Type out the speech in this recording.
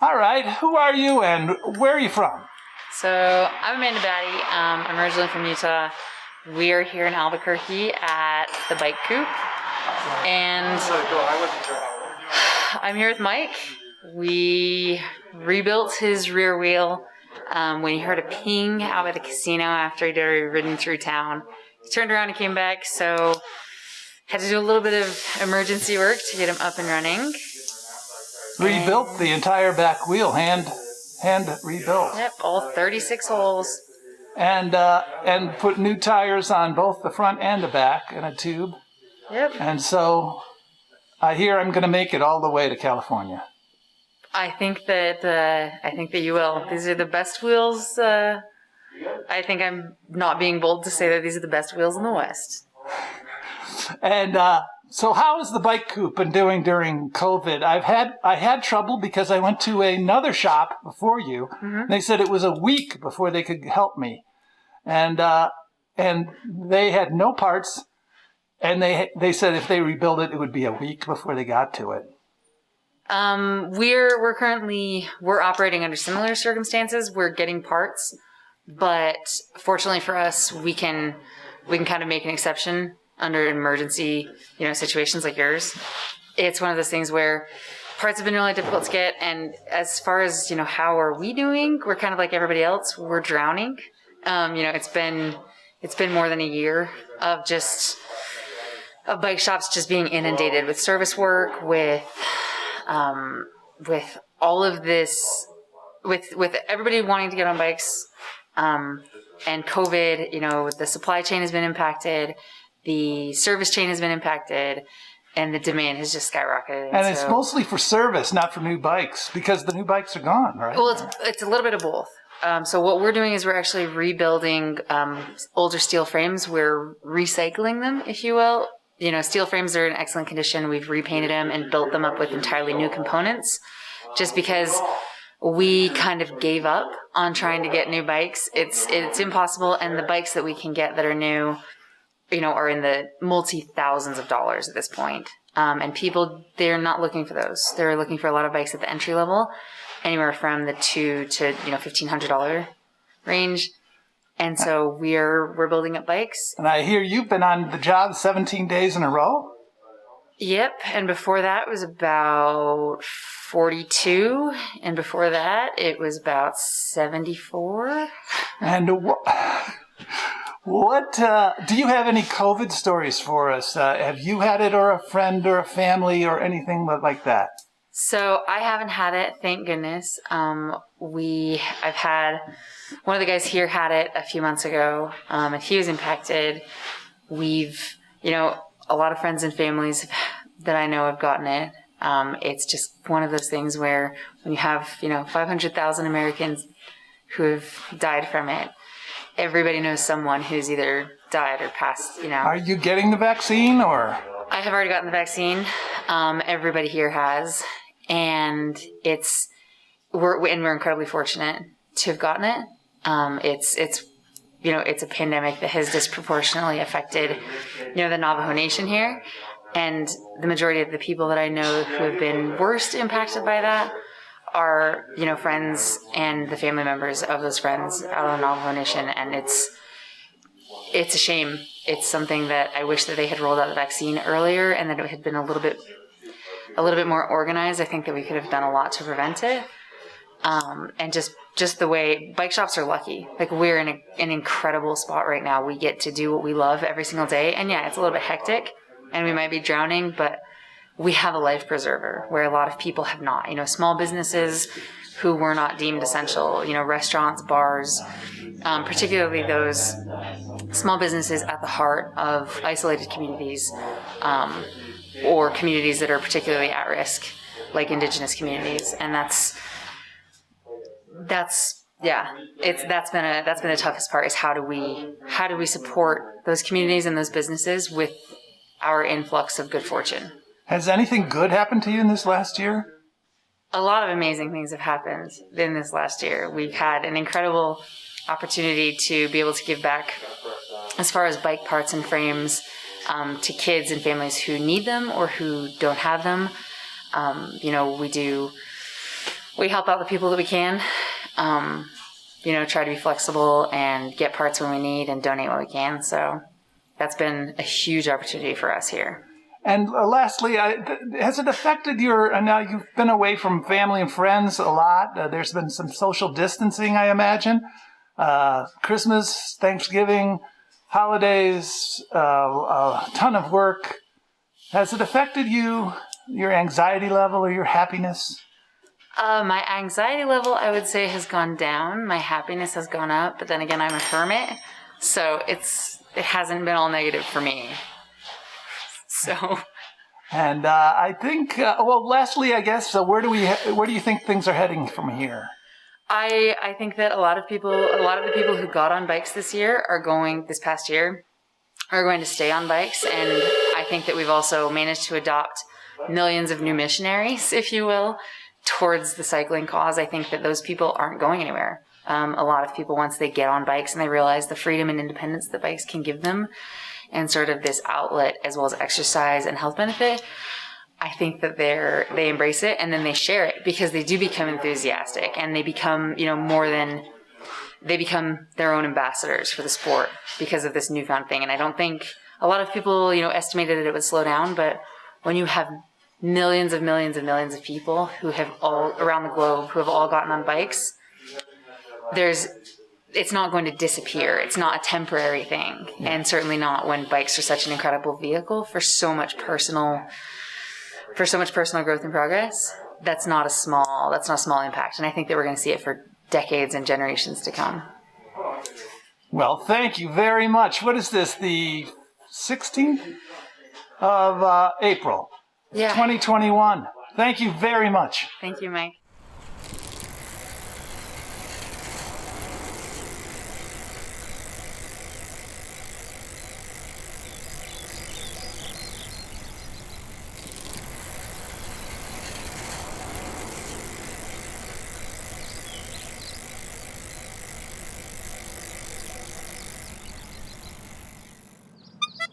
All right, who are you and where are you from? So I'm Amanda Batty. I'm originally from Utah. We are here in Albuquerque at the Bike Coop, and I'm here with Mike. We rebuilt his rear wheel when he heard a ping out at the casino after he'd already ridden through town. He turned around and came back, so had to do a little bit of emergency work to get him up and running. Rebuilt the entire back wheel, hand rebuilt. Yep, all 36 holes. And put new tires on both the front and the back and a tube. Yep. And so I hear I'm going to make it all the way to California. I think that you will. These are the best wheels. I think I'm not being bold to say that these are the best wheels in the West. And so how has the Bike Coop been doing during COVID? I had trouble because I went to another shop before you. Mm-hmm. They said it was a week before they could help me. And they had no parts. And they said if they rebuild it, it would be a week before they got to it. We're operating under similar circumstances. We're getting parts, but fortunately for us, we can kind of make an exception under emergency, situations like yours. It's one of those things where parts have been really difficult to get. And as far as, how are we doing? We're kind of like everybody else. We're drowning. It's been more than a year of bike shops just being inundated with service work, with all of this, with everybody wanting to get on bikes, and COVID, the supply chain has been impacted. The service chain has been impacted, and the demand has just skyrocketed. And it's mostly for service, not for new bikes, because the new bikes are gone, right? Well, it's a little bit of both. So what we're doing is we're actually rebuilding older steel frames. We're recycling them, if you will. Steel frames are in excellent condition. We've repainted them and built them up with entirely new components, just because we kind of gave up on trying to get new bikes. It's impossible, and the bikes that we can get that are new, are in the multi-thousands of dollars at this point. And people, they're not looking for those. They're looking for a lot of bikes at the entry level, anywhere from the $2,000 to $1,500 range. And so we're building up bikes. And I hear you've been on the job 17 days in a row? Yep. And before that was about 42. And before that, it was about 74. And what do you have any COVID stories for us? Have you had it, or a friend or a family or anything like that? So I haven't had it, thank goodness. I've had one of the guys here had it a few months ago, and he was impacted. We've, a lot of friends and families that I know have gotten it. It's just one of those things where when you have, 500,000 Americans who have died from it, everybody knows someone who's either died or passed, Are you getting the vaccine, or? I have already gotten the vaccine. Everybody here has. And we're incredibly fortunate to have gotten it. It's a pandemic that has disproportionately affected, the Navajo Nation here. And the majority of the people that I know who have been worst impacted by that are, friends and the family members of those friends out of the Navajo Nation. And it's a shame. It's something that I wish that they had rolled out the vaccine earlier, and that it had been a little bit more organized. I think that we could have done a lot to prevent it. And just the way bike shops are lucky. Like, we're in an incredible spot right now. We get to do what we love every single day. And yeah, it's a little bit hectic and we might be drowning, but we have a life preserver where a lot of people have not. Small businesses who were not deemed essential, restaurants, bars, particularly those small businesses at the heart of isolated communities, or communities that are particularly at risk, like Indigenous communities. And that's been the toughest part, is how do we support those communities and those businesses with our influx of good fortune. Has anything good happened to you in this last year? A lot of amazing things have happened in this last year. We've had an incredible opportunity to be able to give back as far as bike parts and frames to kids and families who need them or who don't have them. We do we help out the people that we can. Try to be flexible and get parts when we need and donate what we can. So that's been a huge opportunity for us here. And lastly, has it affected now you've been away from family and friends a lot. There's been some social distancing, I imagine. Christmas, Thanksgiving, holidays, a ton of work. Has it affected you, your anxiety level or your happiness? My anxiety level, I would say, has gone down. My happiness has gone up. But then again, I'm a hermit, so it hasn't been all negative for me. So. And I think, lastly, I guess, so where do you think things are heading from here? I think that a lot of the people who got on bikes this past year, are going to stay on bikes. And I think that we've also managed to adopt millions of new missionaries, if you will, towards the cycling cause. I think that those people aren't going anywhere. A lot of people, once they get on bikes and they realize the freedom and independence that bikes can give them and sort of this outlet as well as exercise and health benefit, I think that they embrace it and then they share it because they do become enthusiastic and they become, they become their own ambassadors for the sport because of this newfound thing. And I don't think a lot of people, estimated that it would slow down, but when you have millions of millions of people who have all around the globe who have all gotten on bikes, it's not going to disappear. It's not a temporary thing. And certainly not when bikes are such an incredible vehicle for so much personal growth and progress. That's not a small impact. And I think that we're going to see it for decades and generations to come. Well, thank you very much. What is this, the 16th of April? Yeah. 2021. Thank you very much. Thank you, Mike.